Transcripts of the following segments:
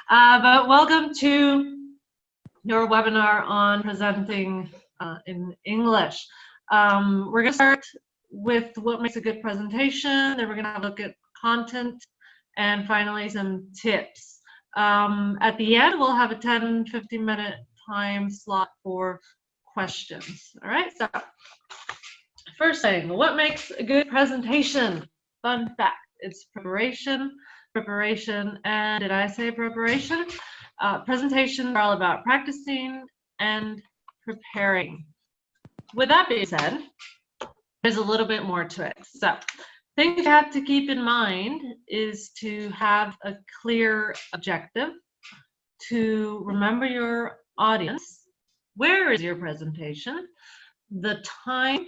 But welcome to your webinar on presenting in English. We're going to start with what makes a good presentation, then we're going to look at content, and finally some tips. At the end, we'll have a 10-15 minute time slot for questions. All right, so first thing, what makes a good presentation? Fun fact, it's preparation, and did I say preparation? Presentations are all about practicing and preparing. With that being said, there's a little bit more to it. So things you have to keep in mind is to have a clear objective, to remember your audience, where is your presentation, the time,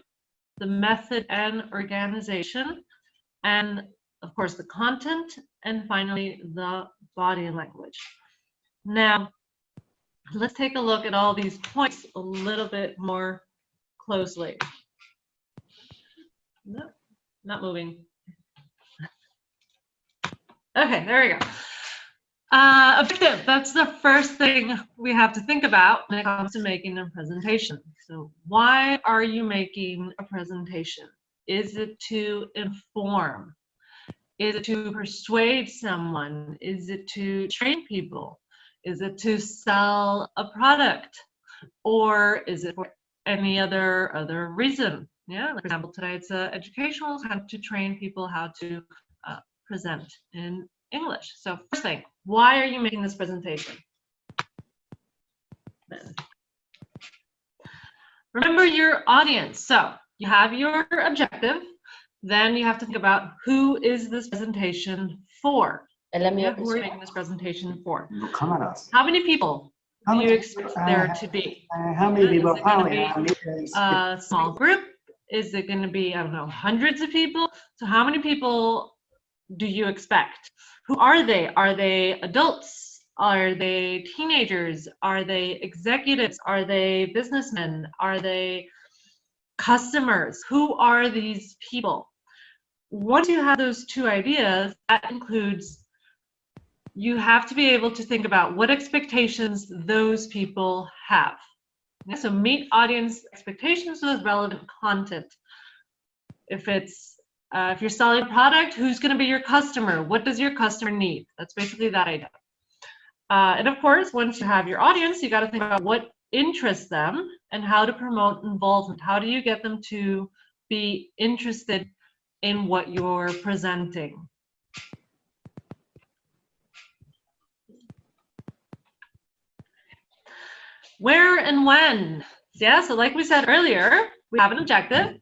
the method and organization, and of course the content, and finally the body language. Now, let's take a look at all these points a little bit more closely. No, not moving. Okay, there we go. Objective, that's the first thing we have to think about when it comes to making a presentation. So why are you making a presentation? Is it to inform? Is it to persuade someone? Is it to train people? Is it to sell a product? Or is it for any other reason? Yeah, for example, today it's educational, how to train people how to present in English. So first thing, why are you making this presentation? Remember your audience. So you have your objective, then you have to think about who is this presentation for? Yeah, who are you making this presentation for? How many people do you expect there to be? How many people? Is it going to be a small group? Is it going to be, I don't know, hundreds of people? So how many people do you expect? Who are they? Are they adults? Are they teenagers? Are they executives? Are they businessmen? Are they customers? Who are these people? Once you have those two ideas, that includes you have to be able to think about what expectations those people have. So meet audience expectations with relevant content. If you're selling a product, who's going to be your customer? What does your customer need? That's basically that idea. And of course, once you have your audience, you got to think about what interests them and how to promote involvement. How do you get them to be interested in what you're presenting? Where and when? Yeah, so like we said earlier, we have an objective,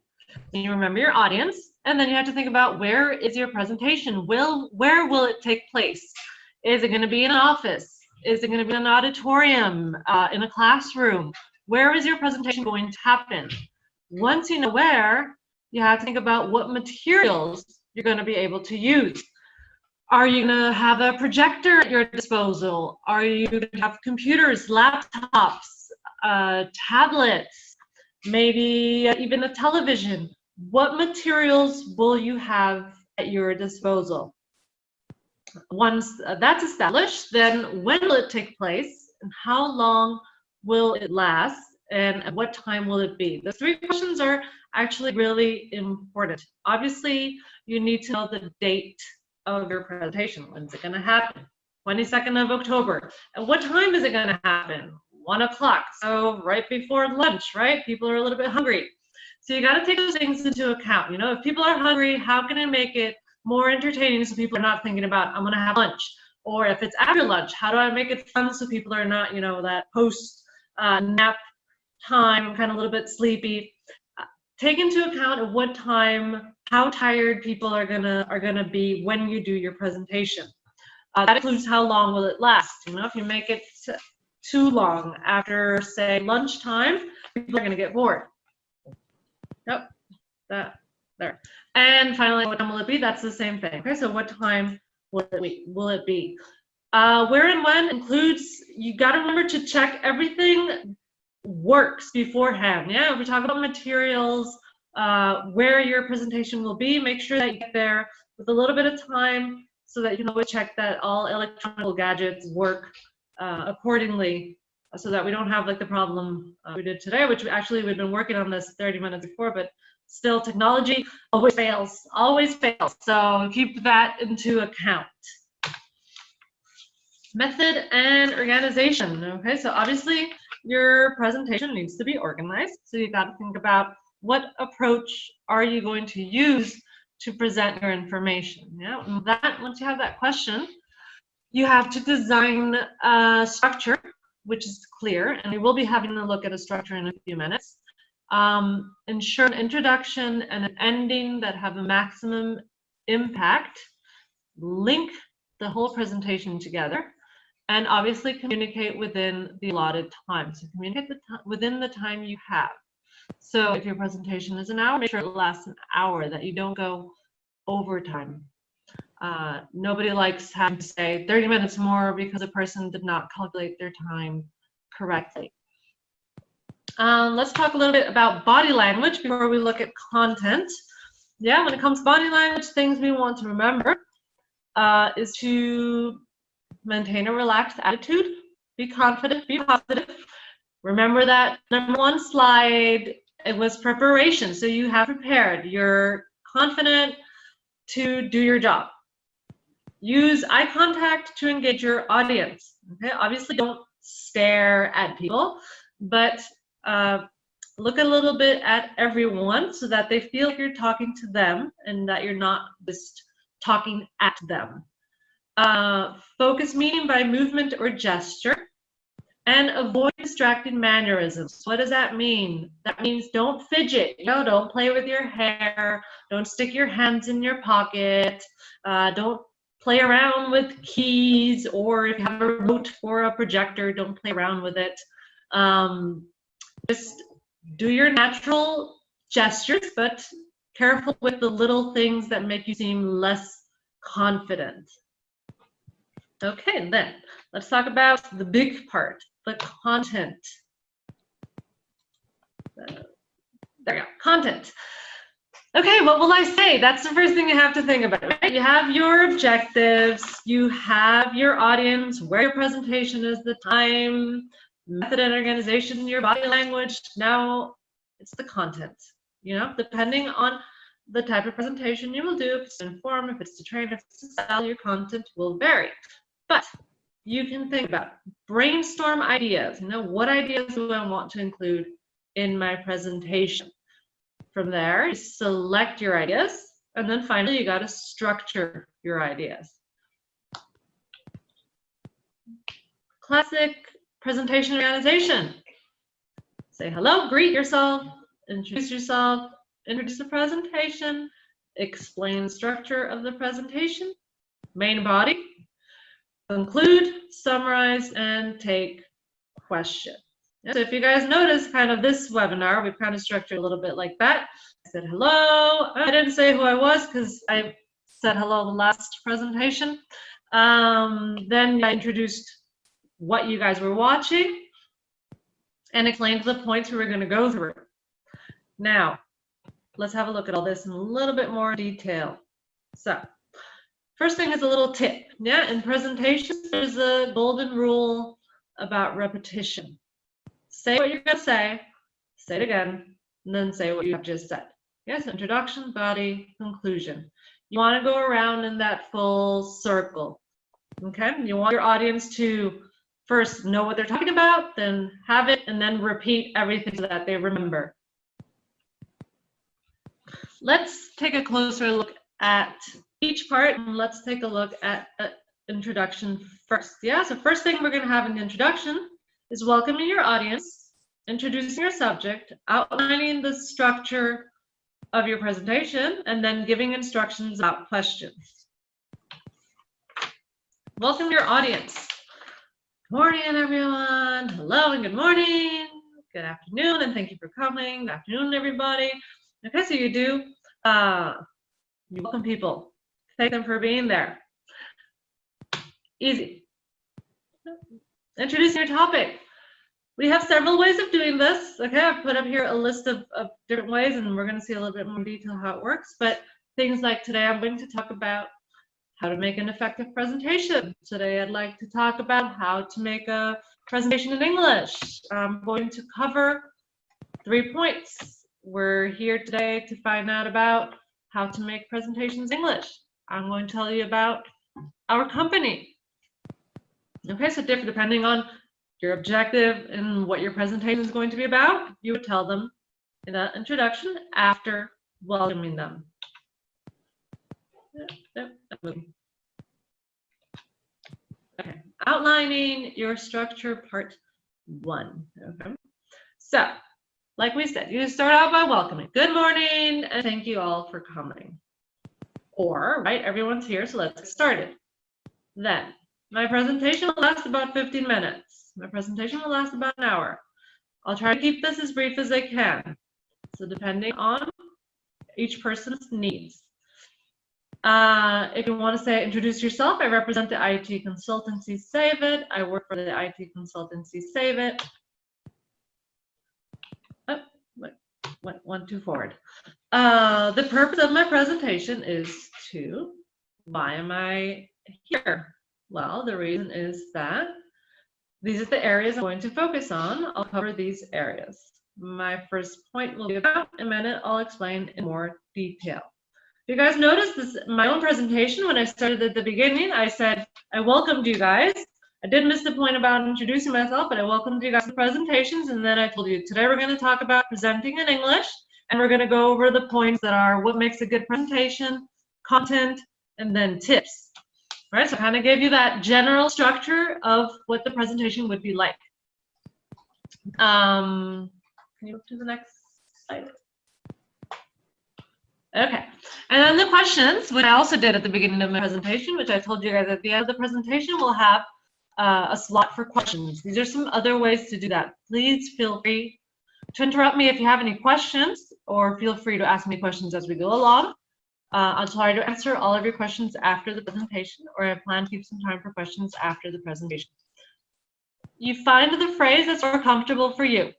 and you remember your audience, and then you have to think about where is your presentation? Where will it take place? Is it going to be in an office? Is it going to be in an auditorium, in a classroom? Where is your presentation going to happen? Once you know where, you have to think about what materials you're going to be able to use. Are you going to have a projector at your disposal? Are you going to have computers, laptops, tablets, maybe even a television? What materials will you have at your disposal? Once that's established, then when will it take place? And how long will it last? And at what time will it be? The three questions are actually really important. Obviously, you need to know the date of your presentation. When's it going to happen? 22nd of October. And what time is it going to happen? 1 o'clock. So right before lunch, right? People are a little bit hungry. So you got to take those things into account. You know, if people are hungry, how can I make it more entertaining so people are not thinking about, I'm going to have lunch? Or if it's after lunch, how do I make it fun so people are not, you know, that post nap time, kind of a little bit sleepy? Take into account at what time, how tired people are gonna be when you do your presentation. That includes how long will it last. You know, if you make it too long after, say, lunchtime, people are gonna get bored. Yep, that there. And finally, what time will it be? That's the same thing. Okay, so what time will it be? Where and when includes, you got to remember to check everything works beforehand. Yeah, we talk about materials, where your presentation will be. Make sure that you get there with a little bit of time so that you can always check that all electronic gadgets work accordingly, so that we don't have like the problem we did today, which we've been working on this 30 minutes before, but still technology always fails, so keep that into account. Method and organization. Okay, so obviously your presentation needs to be organized, so you got to think about what approach are you going to use to present your information. Yeah, and that, once you have that question, you have to design a structure which is clear, and we will be having a look at a structure in a few minutes. Ensure an introduction and an ending that have a maximum impact. Link the whole presentation together, and obviously communicate within the allotted time. So communicate within the time you have. So if your presentation is an hour, make sure it lasts an hour, that you don't go overtime. Nobody likes having to say 30 minutes more because a person did not calculate their time correctly. Let's talk a little bit about body language before we look at content. Yeah, when it comes to body language, things we want to remember is to maintain a relaxed attitude, be confident, be positive. Remember that number one slide, it was preparation. So you have prepared, you're confident to do your job. Use eye contact to engage your audience. Okay, obviously don't stare at people, but look a little bit at everyone so that they feel like you're talking to them and that you're not just talking at them. Focus meaning by movement or gesture, and avoid distracting mannerisms. What does that mean? That means don't fidget, don't play with your hair, don't stick your hands in your pocket, don't play around with keys, or if you have a remote or a projector, don't play around with it. Just do your natural gestures, but careful with the little things that make you seem less confident. Okay, and then let's talk about the big part, the content. There we go, content. Okay, what will I say? That's the first thing you have to think about, right? You have your objectives, you have your audience, where your presentation is, the time, method and organization, your body language. Now it's the content, depending on the type of presentation you will do. If it's to inform, if it's to train, if it's to sell, your content will vary. But you can think about, brainstorm ideas. What ideas do I want to include in my presentation? From there, you select your ideas, and then finally you got to structure your ideas. Classic presentation organization. Say hello, greet yourself, introduce the presentation, explain the structure of the presentation, main body, conclude, summarize, and take questions. So if you guys notice, kind of this webinar, we've kind of structured a little bit like that. I said hello. I didn't say who I was because I said hello the last presentation. Then I introduced what you guys were watching and explained the points we were going to go through. Now, let's have a look at all this in a little bit more detail. So, first thing is a little tip. Yeah, in presentations, there's a golden rule about repetition. Say what you're going to say it again, and then say what you have just said. Yes, introduction, body, conclusion. You want to go around in that full circle. Okay, you want your audience to first know what they're talking about, then have it, and then repeat everything so that they remember. Let's take a closer look at each part, and let's take a look at introduction first. Yeah, so first thing we're going to have in the introduction is welcoming your audience, introducing your subject, outlining the structure of your presentation, and then giving instructions about questions. Welcome your audience. Good morning, everyone. Hello and good morning. Good afternoon, and thank you for coming. Good afternoon, everybody. Okay, so you welcome people. Thank them for being there. Easy. Introducing your topic. We have several ways of doing this. Okay, I've put up here a list of different ways, and we're going to see a little bit more detail how it works. But things like today, I'm going to talk about how to make an effective presentation. Today I'd like to talk about how to make a presentation in English. I'm going to cover 3 points. We're here today to find out about how to make presentations in English. I'm going to tell you about our company. Okay, so depending on your objective and what your presentation is going to be about, you would tell them in the introduction after welcoming them. Okay, outlining your structure, part 1. Okay, so like we said, you start out by welcoming. Good morning, and thank you all for coming. Or, right, everyone's here, so let's get started. Then, my presentation will last about 15 minutes. My presentation will last about an hour. I'll try to keep this as brief as I can. So depending on each person's needs. If you want to say, introduce yourself, I represent the IT consultancy Save It. I work for the IT consultancy Save It. Oh, one too forward. The purpose of my presentation is to, why am I here? Well, the reason is that these are the areas I'm going to focus on. I'll cover these areas. My first point will be about a minute. I'll explain in more detail. You guys noticed this, my own presentation, when I started at the beginning, I said, I welcomed you guys. I did miss the point about introducing myself, but I welcomed you guys to the presentations, and then I told you, today we're going to talk about presenting in English, and we're going to go over the points that are what makes a good presentation, content, and then tips. Right, so I kind of gave you that general structure of what the presentation would be like. Can you go to the next slide? Okay, and then the questions, which I also did at the beginning of my presentation, which I told you guys at the end of the presentation, we'll have a slot for questions. These are some other ways to do that. Please feel free to interrupt me if you have any questions, or feel free to ask me questions as we go along. I'll try to answer all of your questions after the presentation, or I plan to keep some time for questions after the presentation. You find the phrase that's more comfortable for you,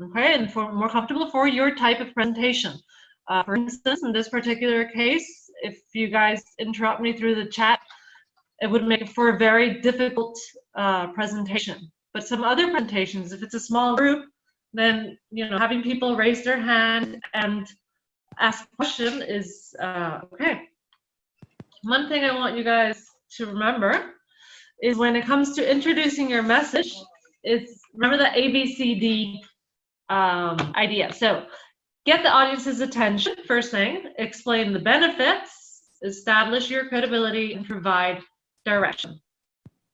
okay, and more comfortable for your type of presentation. For instance, in this particular case, if you guys interrupt me through the chat, it would make it for a very difficult presentation. But some other presentations, if it's a small group, then having people raise their hand and ask a question is okay. One thing I want you guys to remember is when it comes to introducing your message, is remember the ABCD idea. So get the audience's attention, first thing, explain the benefits, establish your credibility, and provide direction.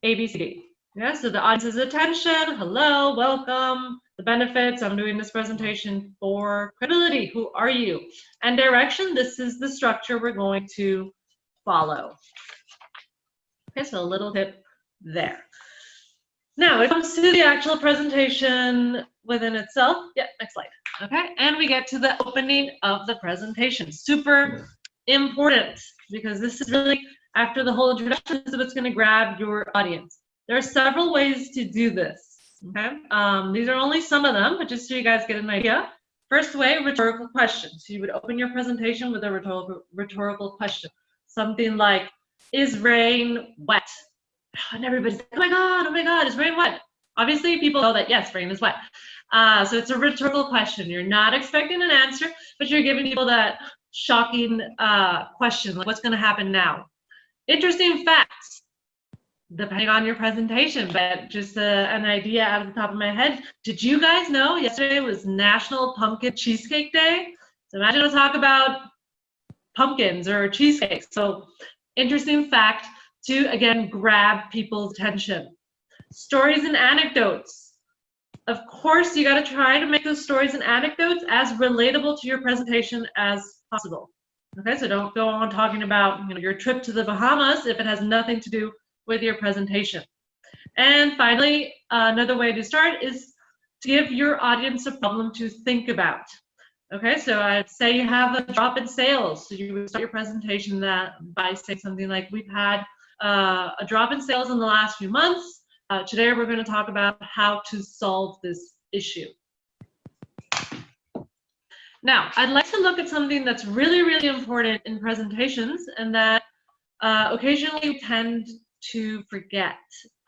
ABCD. Yeah, so the audience's attention, hello, welcome, the benefits, I'm doing this presentation for credibility, who are you? And direction, this is the structure we're going to follow. Okay, so a little tip there. Now, it comes to the actual presentation within itself. Yeah, next slide. Okay, and we get to the opening of the presentation. Super important, because this is really, after the whole introduction, this is what's going to grab your audience. There are several ways to do this. Okay, these are only some of them, but just so you guys get an idea. First way, rhetorical questions. So you would open your presentation with a rhetorical question. Something like, is rain wet? And everybody's like, oh my God, is rain wet? Obviously, people know that, yes, rain is wet. So it's a rhetorical question. You're not expecting an answer, but you're giving people that shocking question, like what's going to happen now? Interesting facts, depending on your presentation, but just an idea out of the top of my head. Did you guys know yesterday was National Pumpkin Cheesecake Day? So imagine we'll talk about pumpkins or cheesecakes. So interesting fact to, again, grab people's attention. Stories and anecdotes. Of course, you got to try to make those stories and anecdotes as relatable to your presentation as possible. Okay, so don't go on talking about your trip to the Bahamas if it has nothing to do with your presentation. And finally, another way to start is to give your audience a problem to think about. Okay, so I'd say you have a drop in sales. So you would start your presentation by saying something like, we've had a drop in sales in the last few months. Today we're going to talk about how to solve this issue. Now, I'd like to look at something that's really, really important in presentations, and that occasionally we tend to forget.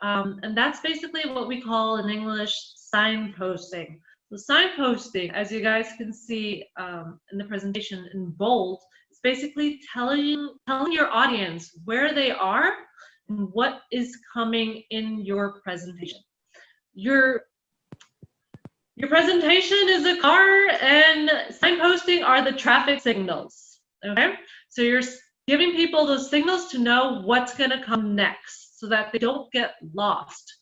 And that's basically what we call in English signposting. So signposting, as you guys can see in the presentation in bold, is basically telling your audience where they are and what is coming in your presentation. Your presentation is a car, and signposting are the traffic signals. Okay, so you're giving people those signals to know what's going to come next, so that they don't get lost,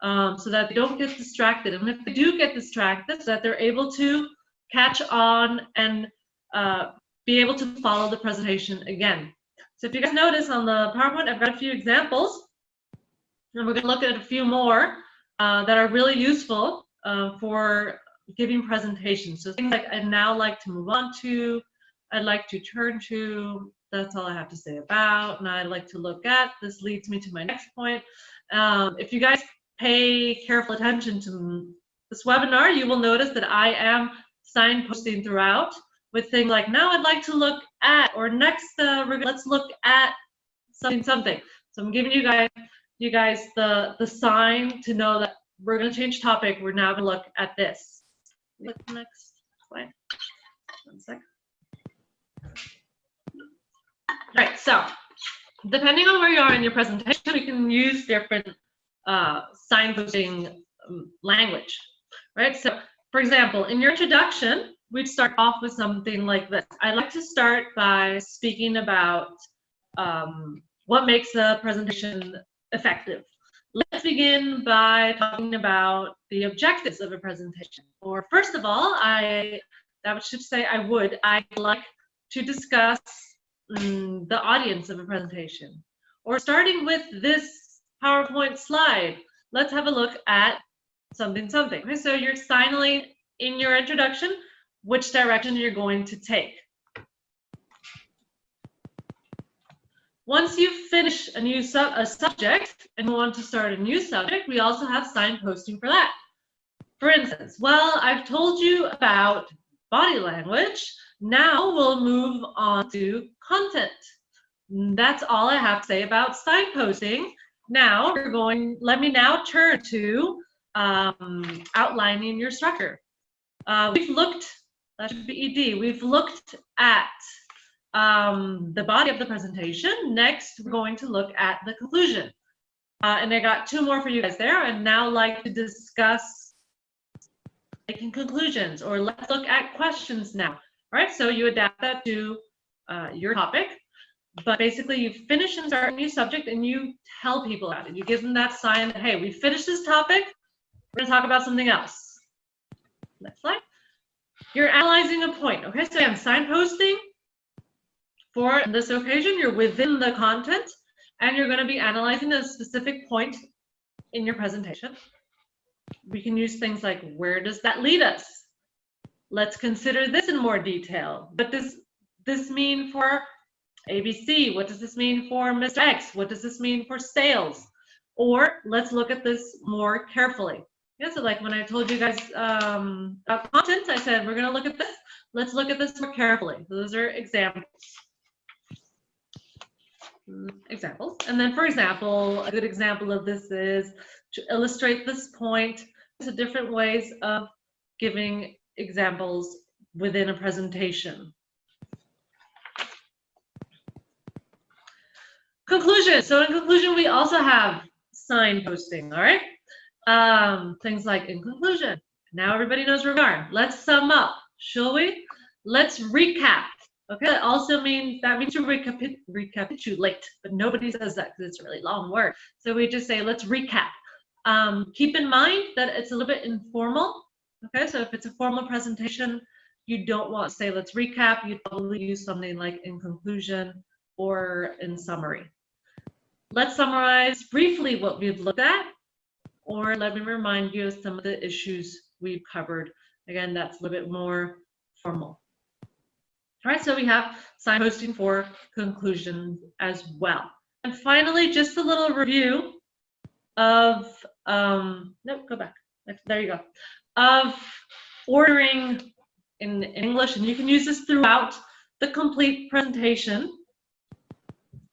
so that they don't get distracted. And if they do get distracted, so that they're able to catch on and be able to follow the presentation again. So if you guys notice on the PowerPoint, I've got a few examples, and we're going to look at a few more that are really useful for giving presentations. So things like I'd now like to move on to, I'd like to turn to, that's all I have to say about, and I'd like to look at, this leads me to my next point. If you guys pay careful attention to this webinar, you will notice that I am signposting throughout with things like, now I'd like to look at, or next, let's look at something. So I'm giving you guys the sign to know that we're going to change topic. We're now going to look at this. Click next slide. 1 second. All right, so depending on where you are in your presentation, we can use different signposting language, right? So, for example, in your introduction, we'd start off with something like this. I like to start by speaking about what makes a presentation effective. Let's begin by talking about the objectives of a presentation. Or first of all, I'd like to discuss the audience of a presentation. Or starting with this PowerPoint slide, let's have a look at something. Okay, so you're signaling in your introduction which direction you're going to take. Once you finish a subject and you want to start a new subject, we also have signposting for that. For instance, well, I've told you about body language. Now we'll move on to content. That's all I have to say about signposting. Now let me now turn to outlining your structure. We've looked, that should be ED, we've looked at the body of the presentation. Next, we're going to look at the conclusion. And I got 2 more for you guys there. And now like to discuss making conclusions, or let's look at questions now. All right, so you adapt that to your topic. But basically, you finish and start a new subject, and you tell people about it. You give them that sign that, hey, we finished this topic. We're going to talk about something else. Next slide. You're analyzing a point. Okay, so again, signposting. For this occasion, you're within the content, and you're going to be analyzing a specific point in your presentation. We can use things like, where does that lead us? Let's consider this in more detail. What does this mean for ABC? What does this mean for Mr. X? What does this mean for sales? Or let's look at this more carefully. Yeah, so like when I told you guys about content, I said, we're going to look at this. Let's look at this more carefully. Those are examples. And then, for example, a good example of this is to illustrate this point. There's different ways of giving examples within a presentation. Conclusion. So in conclusion, we also have signposting, all right? Things like, in conclusion, now everybody knows where we are. Let's sum up, shall we? Let's recap. Okay, that means to recapitulate, but nobody says that because it's a really long word. So we just say, let's recap. Keep in mind that it's a little bit informal. Okay, so if it's a formal presentation, you don't want to say, let's recap. You'd probably use something like in conclusion or in summary. Let's summarize briefly what we've looked at, or let me remind you of some of the issues we've covered. Again, that's a little bit more formal. All right, so we have signposting for conclusion as well. And finally, just a little review of, nope, go back. There you go. Of ordering in English, and you can use this throughout the complete presentation.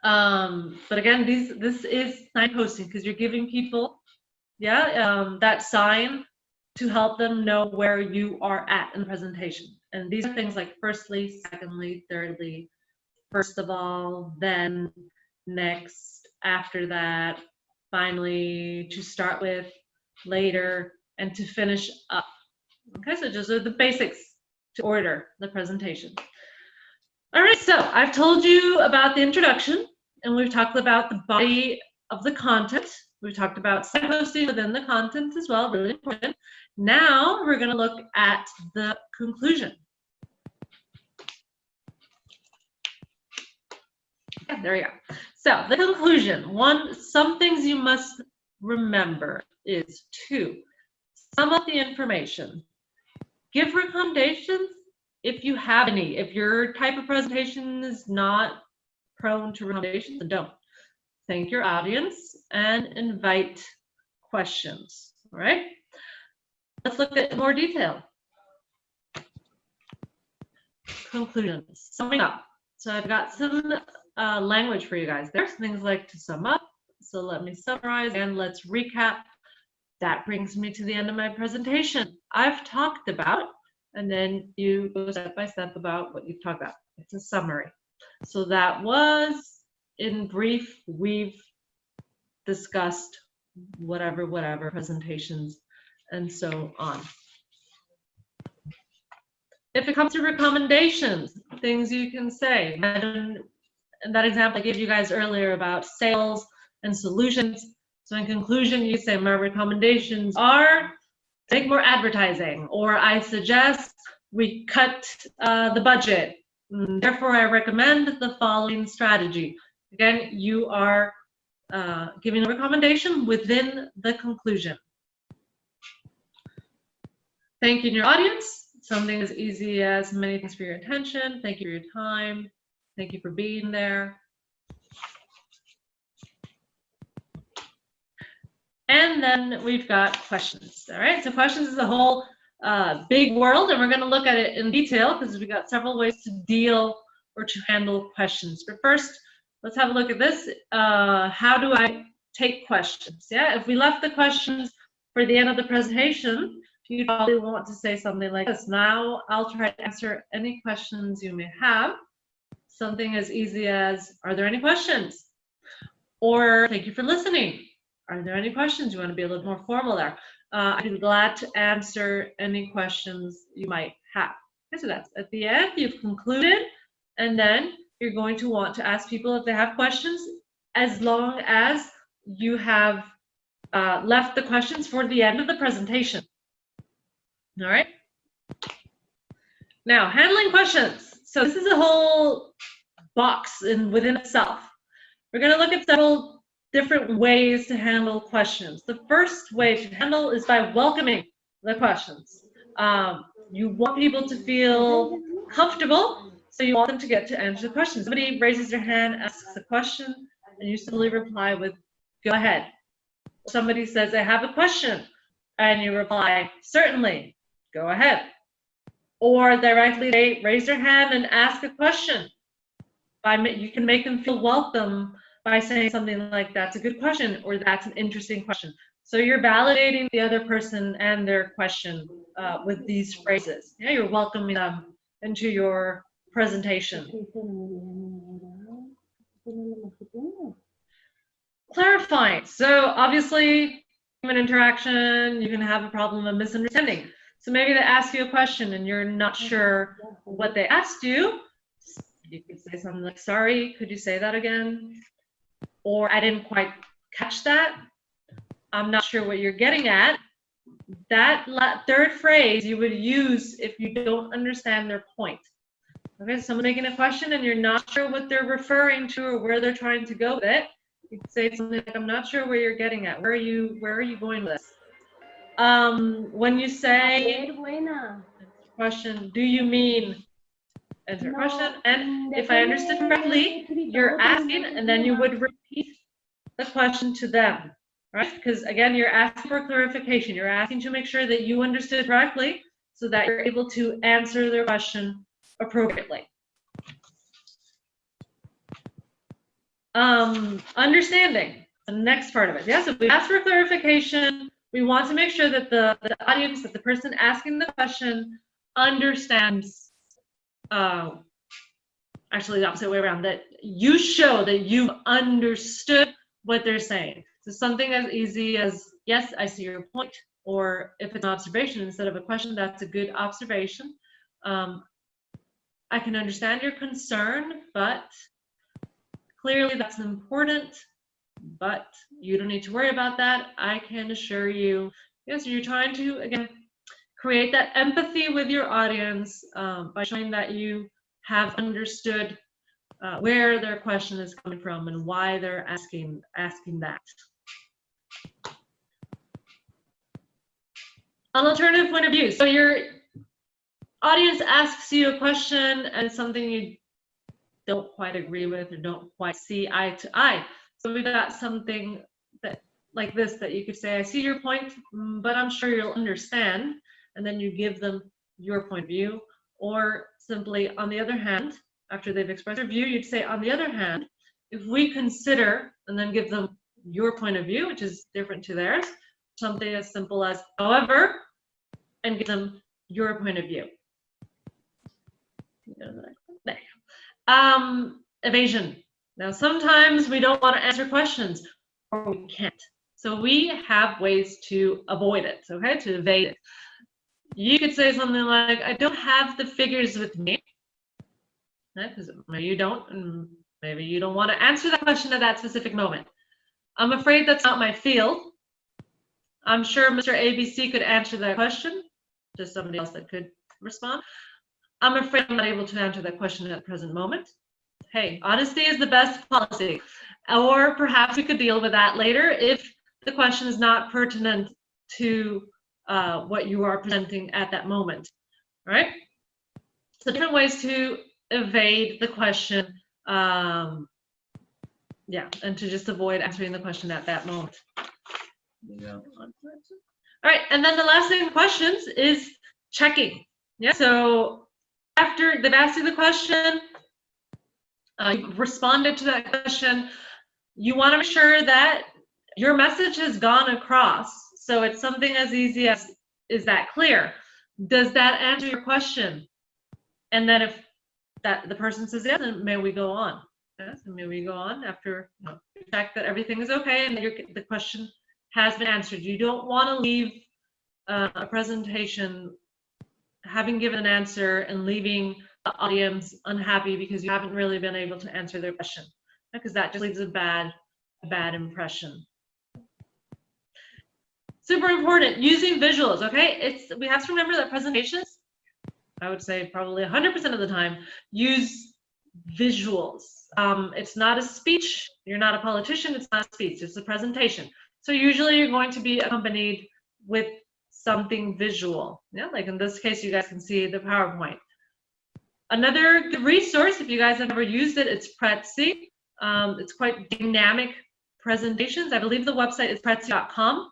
But again, this is signposting because you're giving people, that sign to help them know where you are at in the presentation. And these are things like firstly, secondly, thirdly, first of all, then, next, after that, finally, to start with, later, and to finish up. Okay, so those are the basics to order the presentation. All right, so I've told you about the introduction, and we've talked about the body of the content. We've talked about signposting within the content as well, really important. Now we're going to look at the conclusion. Yeah, there we go. So the conclusion, some things you must remember is to sum up the information, give recommendations if you have any. If your type of presentation is not prone to recommendations, then don't. Thank your audience and invite questions. All right, let's look at more detail. Conclusion, summing up. So I've got some language for you guys. There's things like to sum up. So let me summarize and let's recap. That brings me to the end of my presentation. I've talked about, and then you go step by step about what you've talked about. It's a summary. So that was, in brief, we've discussed whatever presentations and so on. If it comes to recommendations, things you can say, and that example I gave you guys earlier about sales and solutions. So in conclusion, you say my recommendations are make more advertising, or I suggest we cut the budget. Therefore, I recommend the following strategy. Again, you are giving a recommendation within the conclusion. Thanking your audience. Something as easy as many thanks for your attention. Thank you for your time. Thank you for being there. And then we've got questions. All right, so questions is a whole big world, and we're going to look at it in detail because we've got several ways to deal or to handle questions. But first, let's have a look at this. How do I take questions? Yeah, if we left the questions for the end of the presentation, you probably want to say something like this. Now I'll try to answer any questions you may have. Something as easy as, are there any questions? Or thank you for listening. Are there any questions? You want to be a little more formal there. I'd be glad to answer any questions you might have. Okay, so that's at the end, you've concluded, and then you're going to want to ask people if they have questions, as long as you have left the questions for the end of the presentation. All right. Now, handling questions. So this is a whole box within itself. We're going to look at several different ways to handle questions. The first way to handle is by welcoming the questions. You want people to feel comfortable, so you want them to get to answer the question. Somebody raises their hand, asks a question, and you simply reply with, go ahead. Somebody says, I have a question, and you reply, certainly, go ahead. Or directly they raise their hand and ask a question. You can make them feel welcome by saying something like, that's a good question, or that's an interesting question. So you're validating the other person and their question with these phrases. Yeah, you're welcoming them into your presentation. Clarifying. So obviously, human interaction, you can have a problem of misunderstanding. So maybe they ask you a question and you're not sure what they asked you. You could say something like, sorry, could you say that again? Or I didn't quite catch that. I'm not sure what you're getting at. That third phrase you would use if you don't understand their point. Okay, someone making a question and you're not sure what they're referring to or where they're trying to go with it. You could say something like, I'm not sure where you're getting at. Where are you going with this? When you say question, do you mean answer question? And if I understood correctly, you're asking and then you would repeat the question to them, right? Because again, you're asking for clarification. You're asking to make sure that you understood correctly so that you're able to answer their question appropriately. Understanding, the next part of it. Yeah, so we ask for clarification. We want to make sure that the audience, that the person asking the question understands, actually the opposite way around, that you show that you've understood what they're saying. So something as easy as, yes, I see your point, or if it's an observation instead of a question, that's a good observation. I can understand your concern, but clearly that's important, but you don't need to worry about that. I can assure you, yes, you're trying to, again, create that empathy with your audience by showing that you have understood where their question is coming from and why they're asking that. An alternative point of view. So your audience asks you a question and it's something you don't quite agree with or don't quite see eye to eye. So we've got something that like this that you could say, I see your point, but I'm sure you'll understand. And then you give them your point of view. Or simply, on the other hand, after they've expressed their view, you'd say, on the other hand, if we consider, and then give them your point of view, which is different to theirs, something as simple as, however, and give them your point of view. There. Evasion. Now, sometimes we don't want to answer questions, or we can't. So we have ways to avoid it, okay, to evade it. You could say something like, I don't have the figures with me, because maybe you don't, and maybe you don't want to answer that question at that specific moment. I'm afraid that's not my field. I'm sure Mr. ABC could answer that question, just somebody else that could respond. I'm afraid I'm not able to answer that question at the present moment. Hey, honesty is the best policy. Or perhaps we could deal with that later if the question is not pertinent to what you are presenting at that moment, right? So different ways to evade the question, yeah, and to just avoid answering the question at that moment. All right, and then the last thing, questions, is checking. Yeah, so after they've asked you the question, you responded to that question, you want to make sure that your message has gone across. So it's something as easy as, is that clear? Does that answer your question? And then if that the person says yes, then may we go on? Yes, and may we go on after you check that everything is okay and the question has been answered. You don't want to leave a presentation having given an answer and leaving the audience unhappy because you haven't really been able to answer their question, because that just leaves a bad impression. Super important, using visuals, okay? We have to remember that presentations, I would say probably 100% of the time, use visuals. It's not a speech, you're not a politician, it's not a speech, it's a presentation. So usually you're going to be accompanied with something visual. Yeah, like in this case, you guys can see the PowerPoint. Another good resource, if you guys have ever used it, it's Prezi. It's quite dynamic presentations. I believe the website is prezi.com.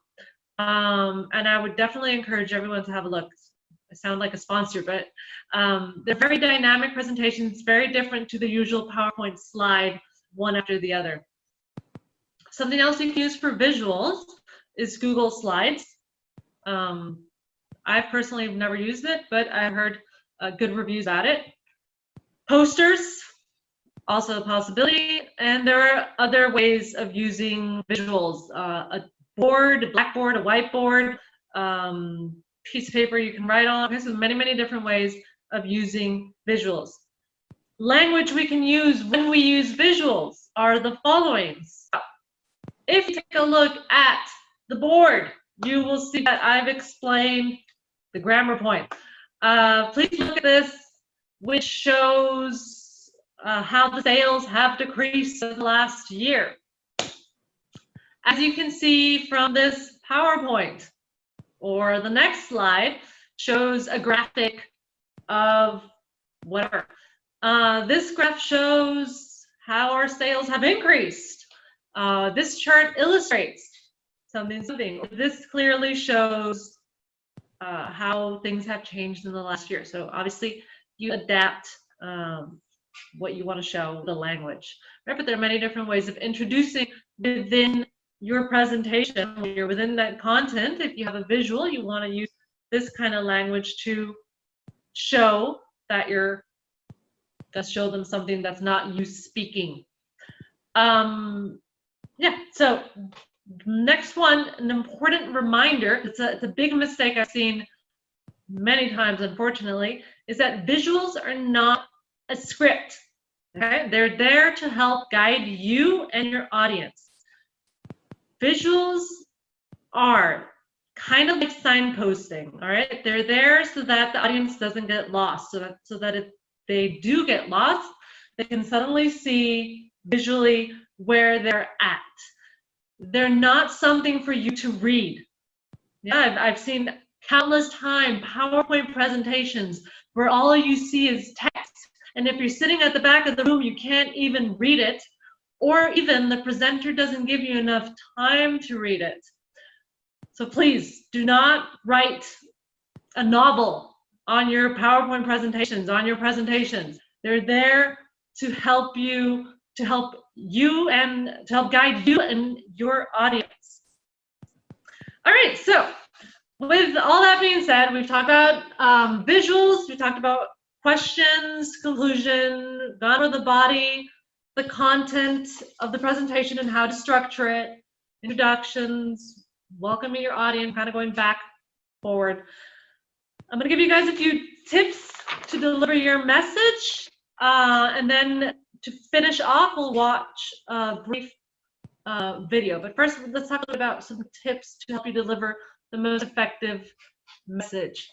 And I would definitely encourage everyone to have a look. I sound like a sponsor, but they're very dynamic presentations, very different to the usual PowerPoint slide, one after the other. Something else you can use for visuals is Google Slides. I personally have never used it, but I've heard good reviews about it. Posters, also a possibility, and there are other ways of using visuals. A board, a blackboard, a whiteboard, piece of paper you can write on. There's many different ways of using visuals. Language we can use when we use visuals are the following. So, if you take a look at the board, you will see that I've explained the grammar point. Please look at this, which shows how the sales have decreased in the last year. As you can see from this PowerPoint, or the next slide shows a graphic of whatever. This graph shows how our sales have increased. This chart illustrates something. This clearly shows how things have changed in the last year. So obviously you adapt what you want to show the language, right? But there are many different ways of introducing within your presentation. When you're within that content, if you have a visual, you want to use this kind of language to show that you're going to show them something that's not you speaking. Yeah, so next one, an important reminder, it's a big mistake I've seen many times, unfortunately, is that visuals are not a script. Okay, they're there to help guide you and your audience. Visuals are kind of like signposting, all right? They're there so that the audience doesn't get lost, so that if they do get lost, they can suddenly see visually where they're at. They're not something for you to read. Yeah, I've seen countless times PowerPoint presentations where all you see is text. And if you're sitting at the back of the room, you can't even read it, or even the presenter doesn't give you enough time to read it. So please do not write a novel on your PowerPoint presentations, on your presentations. They're there to help you, and to help guide you and your audience. All right, so with all that being said, we've talked about visuals, we talked about questions, conclusion, gone over the body, the content of the presentation and how to structure it, introductions, welcoming your audience, kind of going back, forward. I'm going to give you guys a few tips to deliver your message, and then to finish off, we'll watch a brief video. But first, let's talk about some tips to help you deliver the most effective message.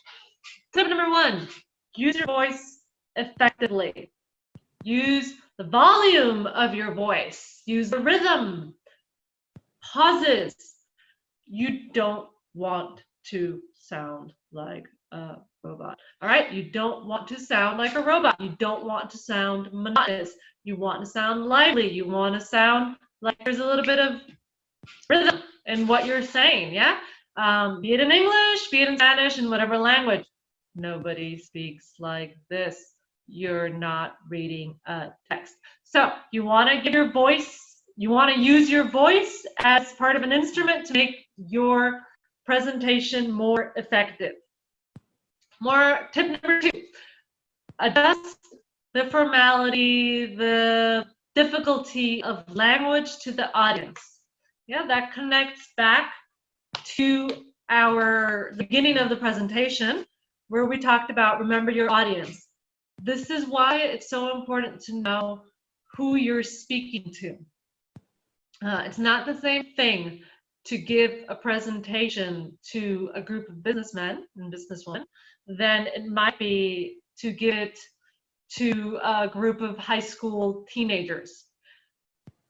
Tip number one, use your voice effectively. Use the volume of your voice. Use the rhythm, pauses. You don't want to sound like a robot. All right? You don't want to sound like a robot. You don't want to sound monotonous. You want to sound lively. You want to sound like there's a little bit of rhythm in what you're saying, yeah? Be it in English, be it in Spanish, in whatever language. Nobody speaks like this. You're not reading a text. So you want to give your voice, you want to use your voice as part of an instrument to make your presentation more effective. Tip number two, adjust the formality, the difficulty of language to the audience. Yeah, that connects back to the beginning of the presentation where we talked about remember your audience. This is why it's so important to know who you're speaking to. It's not the same thing to give a presentation to a group of businessmen and businesswomen than it might be to give it to a group of high school teenagers.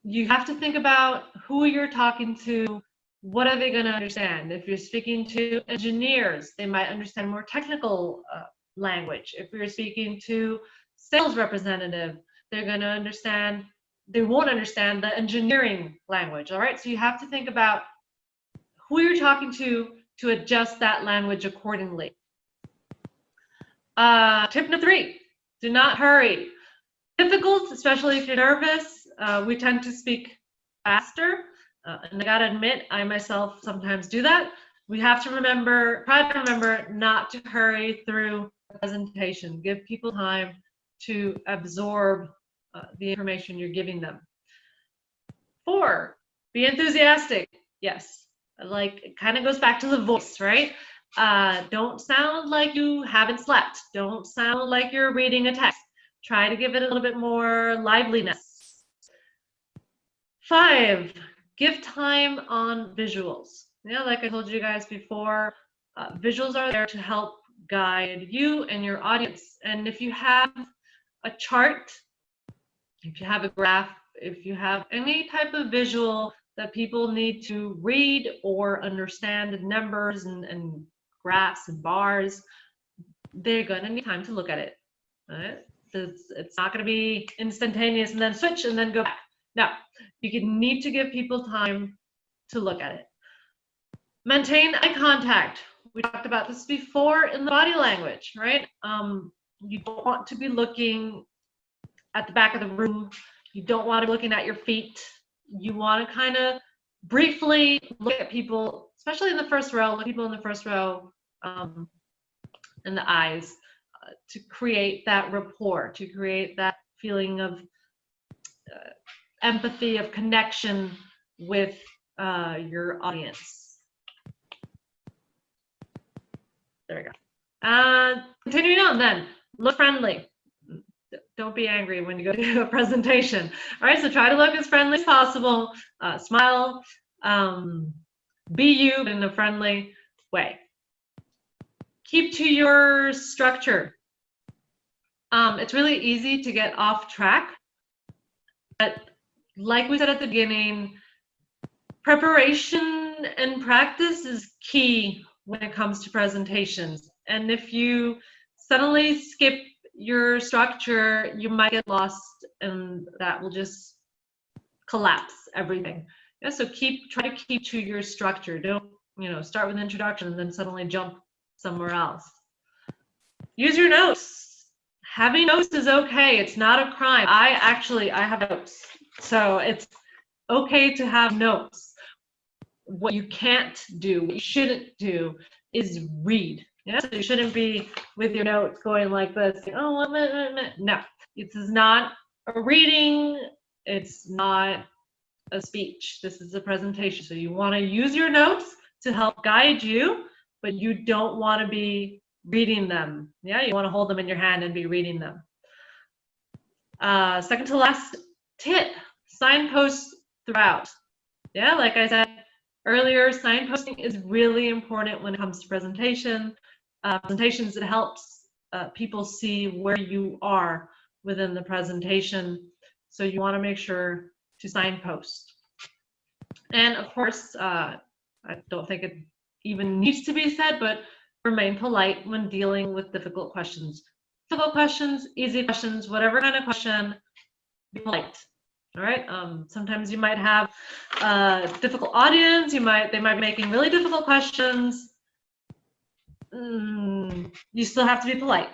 You have to think about who you're talking to. What are they going to understand? If you're speaking to engineers, they might understand more technical language. If you're speaking to sales representative, they won't understand the engineering language. All right, so you have to think about who you're talking to adjust that language accordingly. Tip number three, do not hurry. Difficult, especially if you're nervous. We tend to speak faster. And I gotta admit, I myself sometimes do that. We have to try to remember not to hurry through the presentation. Give people time to absorb the information you're giving them. 4, be enthusiastic. Yes, like it kind of goes back to the voice, right? Don't sound like you haven't slept. Don't sound like you're reading a text. Try to give it a little bit more liveliness. 5, give time on visuals. Yeah, like I told you guys before, visuals are there to help guide you and your audience. And if you have a chart, if you have a graph, if you have any type of visual that people need to read or understand numbers and graphs and bars, they're going to need time to look at it. Right? It's not going to be instantaneous and then switch and then go back. No, you need to give people time to look at it. Maintain eye contact. We talked about this before in the body language, right? You don't want to be looking at the back of the room. You don't want to be looking at your feet. You want to kind of briefly look at people, especially in the first row, look people in the first row in the eyes to create that rapport, to create that feeling of empathy, of connection with your audience. There we go. Continuing on then, look friendly. Don't be angry when you go to a presentation. All right, so try to look as friendly as possible. Smile, be you in a friendly way. Keep to your structure. It's really easy to get off track, but like we said at the beginning, preparation and practice is key when it comes to presentations. And if you suddenly skip your structure, you might get lost, and that will just collapse everything. Yeah, so try to keep to your structure. Don't, start with introduction and then suddenly jump somewhere else. Use your notes. Having notes is okay. It's not a crime. I have notes, so it's okay to have notes. What you can't do, what you shouldn't do, is read. Yeah, so you shouldn't be with your notes going like this. Oh, no, this is not a reading. It's not a speech. This is a presentation. So you want to use your notes to help guide you, but you don't want to be reading them. Yeah, you want to hold them in your hand and be reading them. Second to last tip: signpost throughout. Yeah, like I said earlier, signposting is really important when it comes to presentations. It helps people see where you are within the presentation. So you want to make sure to signpost. And of course, I don't think it even needs to be said, but remain polite when dealing with difficult questions. Difficult questions, easy questions, whatever kind of question, be polite. All right. Sometimes you might have a difficult audience. They might be making really difficult questions. You still have to be polite.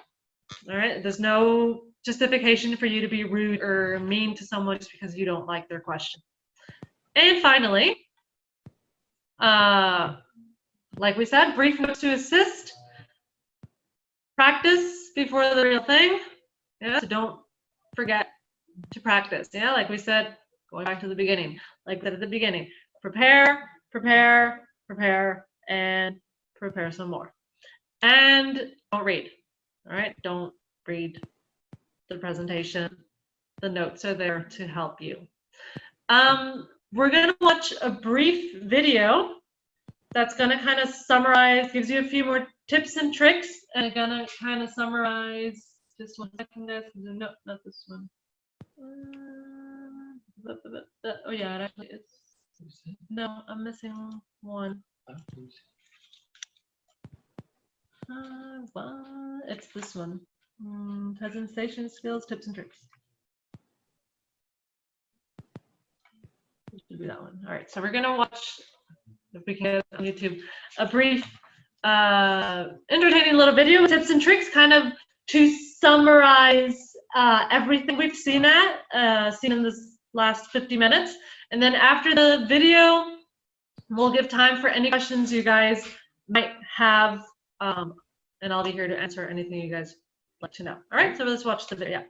All right. There's no justification for you to be rude or mean to someone just because you don't like their question. And finally, like we said, brief notes to assist. Practice before the real thing. Yeah. So don't forget to practice. Yeah, like we said, going back to the beginning, like that at the beginning, prepare, prepare, prepare, and prepare some more. And don't read. All right, don't read the presentation. The notes are there to help you. We're going to watch a brief video that's going to kind of summarize, gives you a few more tips and tricks, and it's going to kind of summarize. Just 1 second, no, not this one. Oh yeah, it actually is. No, I'm missing one. It's this one. Presentation skills, tips and tricks. It should be that one. All right, so we're gonna watch, if we can, on YouTube, a brief, entertaining little video with tips and tricks, kind of to summarize everything we've seen in this last 50 minutes. And then after the video, we'll give time for any questions you guys might have, and I'll be here to answer anything you guys like to know. All right, so let's watch the video.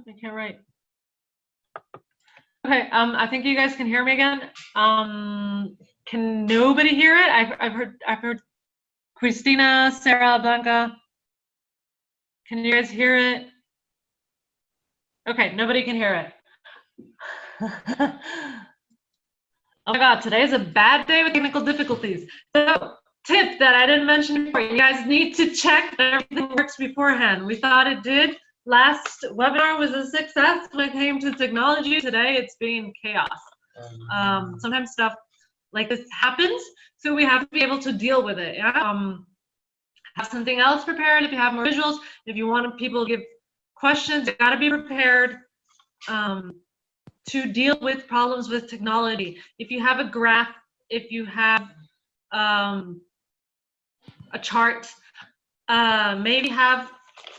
I can't write. Okay, I think you guys can hear me again. Can nobody hear it? I've heard Christina, Sarah, Blanca. Can you guys hear it? Okay, nobody can hear it. Oh my God, today is a bad day with technical difficulties. So, tip that I didn't mention before, you guys need to check that everything works beforehand. We thought it did. Last webinar was a success when it came to technology. Today it's being chaos. Sometimes stuff like this happens, so we have to be able to deal with it. Yeah? Have something else prepared if you have more visuals. If you want people to give questions, you got to be prepared to deal with problems with technology. If you have a graph, if you have a chart, maybe have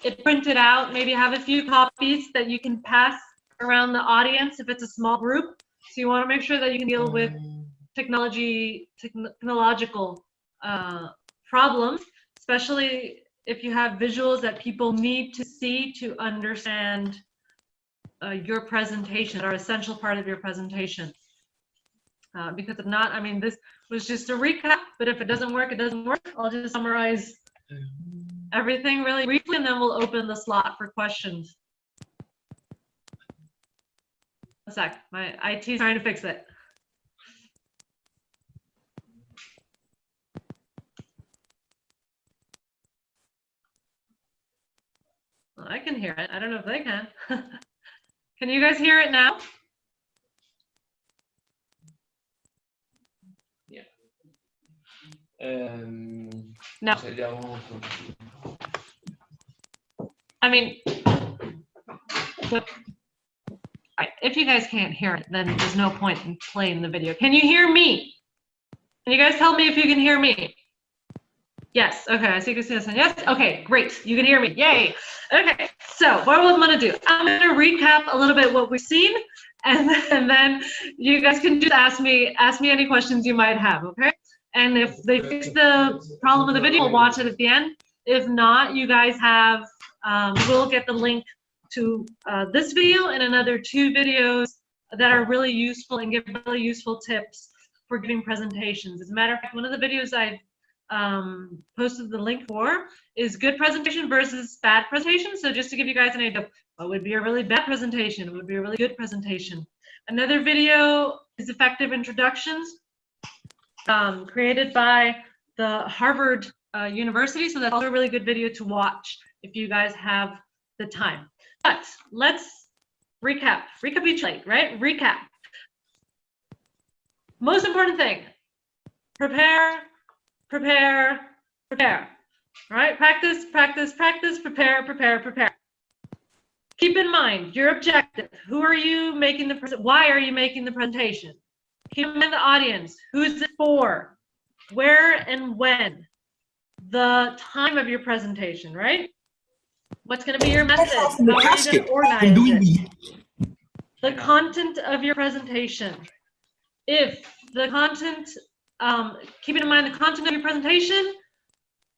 it printed out, maybe have a few copies that you can pass around the audience if it's a small group. So you want to make sure that you can deal with technological problems, especially if you have visuals that people need to see to understand your presentation, or essential part of your presentation. Because if not, I mean, this was just a recap, but if it doesn't work, it doesn't work. I'll just summarize everything really briefly, and then we'll open the slot for questions. A sec, my IT is trying to fix it. Well, I can hear it. I don't know if they can. Can you guys hear it now? Yeah. No. I mean, if you guys can't hear it, then there's no point in playing the video. Can you hear me? Can you guys tell me if you can hear me? Yes. Okay. I see Christina saying yes. Okay. Great. You can hear me. Yay. Okay. So what I'm going to do, I'm going to recap a little bit what we've seen, and then you guys can just ask me any questions you might have. Okay. And if they fix the problem with the video, we'll watch it at the end. If not, you guys have, we'll get the link to this video and another 2 videos that are really useful and give really useful tips for giving presentations. As a matter of fact, one of the videos I've posted the link for is good presentation versus bad presentation. So just to give you guys an idea of what would be a really bad presentation, what would be a really good presentation. Another video is effective introductions, created by the Harvard University. So that's also a really good video to watch if you guys have the time. But let's recapitulate, right? Recap. Most important thing, prepare, prepare, prepare. All right, practice, practice, practice, prepare, prepare, prepare. Keep in mind your objective. Who are you making the presentation? Why are you making the presentation? Keep in mind the audience. Who's it for? Where and when? The time of your presentation, right? What's going to be your message? How are you going to organize it? The content of your presentation. If the content, keeping in mind the content of your presentation,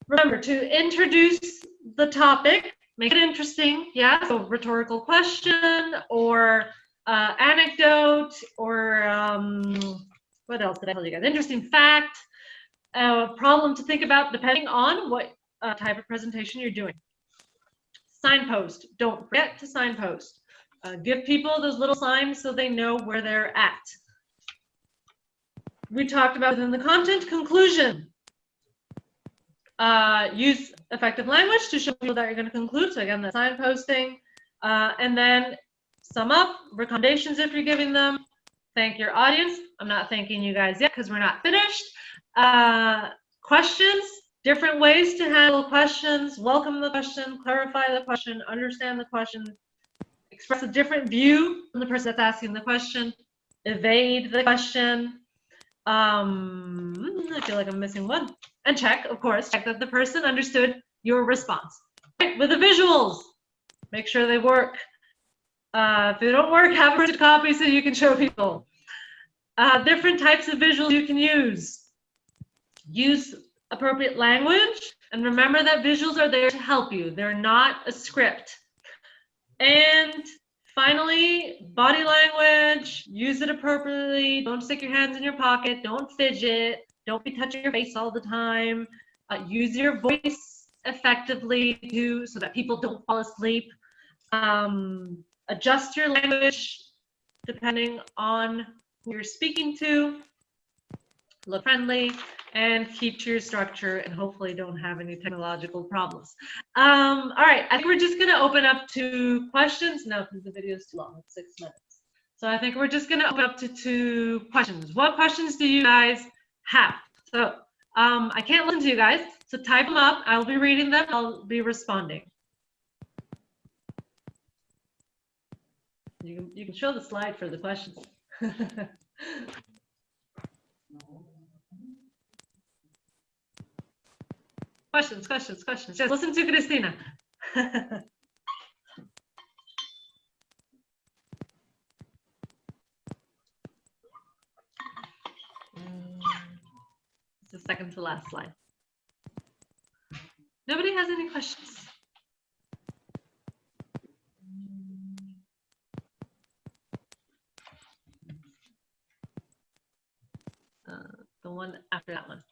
remember to introduce the topic, make it interesting, yeah? So rhetorical question or anecdote or what else did I tell you guys? Interesting fact, problem to think about depending on what type of presentation you're doing. Signpost, don't forget to signpost. Give people those little signs so they know where they're at. We talked about within the content. Conclusion. Use effective language to show people that you're going to conclude. So again, the signposting. And then sum up, recommendations if you're giving them. Thank your audience. I'm not thanking you guys yet because we're not finished. Questions, different ways to handle questions. Welcome the question, clarify the question, understand the question, express a different view from the person that's asking the question, evade the question. I feel like I'm missing one. And check, of course, check that the person understood your response. Right, with the visuals, make sure they work. If they don't work, have a printed copy so you can show people. Different types of visuals you can use. Use appropriate language, and remember that visuals are there to help you. They're not a script. And finally, body language, use it appropriately. Don't stick your hands in your pocket. Don't fidget. Don't be touching your face all the time. Use your voice effectively so that people don't fall asleep. Adjust your language depending on who you're speaking to. Look friendly and keep to your structure, and hopefully don't have any technological problems. All right, I think we're just going to open up to questions now because the video is too long, it's 6 minutes. So I think we're just going to open up to 2 questions. What questions do you guys have? So I can't listen to you guys, so type them up. I'll be reading them. I'll be responding. You can show the slide for the questions. Questions. Yes, listen to Cristina. It's the second to last slide. Nobody has any questions. The one after that one.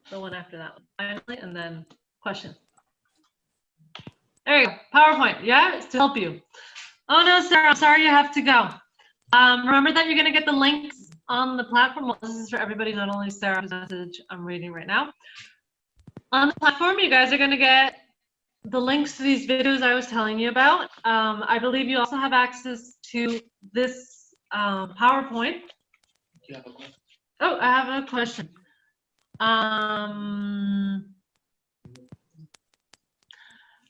The one after that one. Finally, and then question. There you go. PowerPoint. Yeah, it's to help you. Oh no, Sarah, I'm sorry you have to go. Remember that you're going to get the links on the platform. Well, this is for everybody, not only Sarah, whose message I'm reading right now. On the platform, you guys are going to get the links to these videos I was telling you about. I believe you also have access to this PowerPoint. Do you have a question? Oh, I have a question.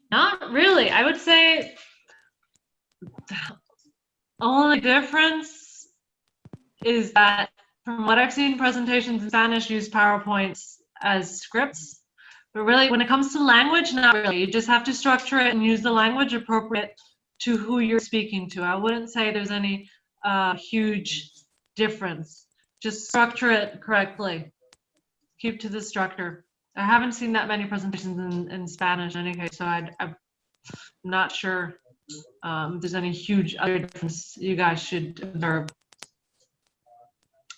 Not really. I would say the only difference is that from what I've seen, presentations in Spanish use PowerPoints as scripts. But really, when it comes to language, not really. You just have to structure it and use the language appropriate to who you're speaking to. I wouldn't say there's any huge difference. Just structure it correctly. Keep to the structure. I haven't seen that many presentations in Spanish in any case, so I'm not sure if there's any huge other difference you guys should observe.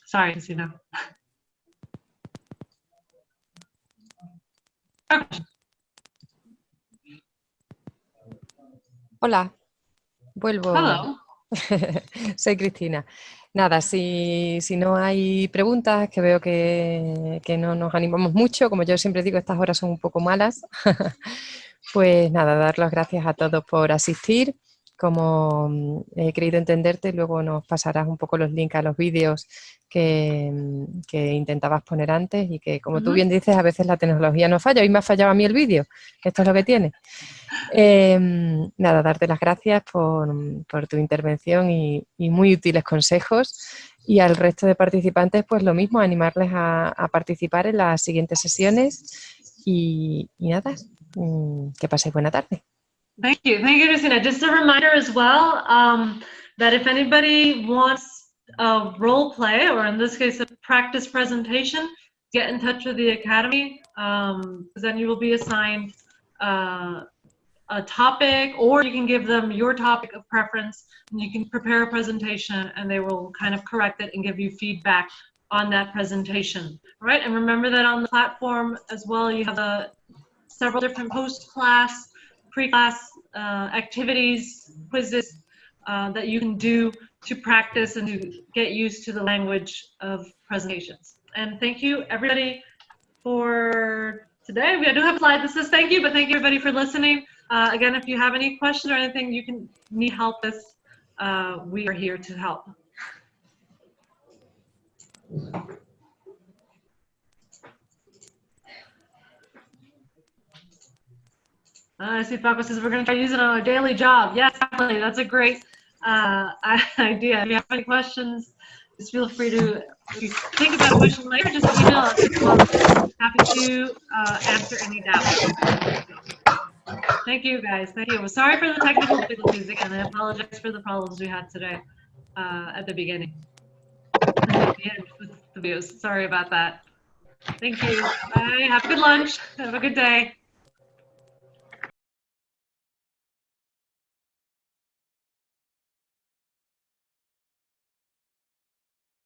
Sorry, Christina. Hola, vuelvo. Hello. Soy Cristina. Nada, si no hay preguntas, que veo que no nos animamos mucho, como yo siempre digo, estas horas son un poco malas, pues nada, dar las gracias a todos por asistir. Como he querido entenderte, luego nos pasarás un poco los links a los vídeos que intentabas poner antes y que, como tú bien dices, a veces la tecnología no falla. Hoy me ha fallado a mí el vídeo, esto es lo que tiene. Nada, darte las gracias por tu intervención y muy útiles consejos, y al resto de participantes pues lo mismo, animarles a participar en las siguientes sesiones y nada, que paséis buena tarde. Thank you, Christina. Just a reminder as well that if anybody wants a role play, or in this case a practice presentation, get in touch with the Academy, because then you will be assigned a topic, or you can give them your topic of preference and you can prepare a presentation and they will kind of correct it and give you feedback on that presentation. All right, and remember that on the platform as well you have several different post-class, pre-class activities, quizzes that you can do to practice and to get used to the language of presentations. And thank you everybody for today. We do have a slide that says thank you, but thank you everybody for listening. Again, if you have any questions or anything you can need help with, we are here to help. I see Paco says we're going to try using it on a daily job. Yes, definitely. That's a great idea. If you have any questions, just feel free to, if you think about a question later, just email us. We're happy to answer any doubts. Thank you, guys. Thank you. Sorry for the technical difficulties again. I apologize for the problems we had today at the beginning. At the end with the videos. Sorry about that. Thank you. Bye. Have a good lunch. Have a good day.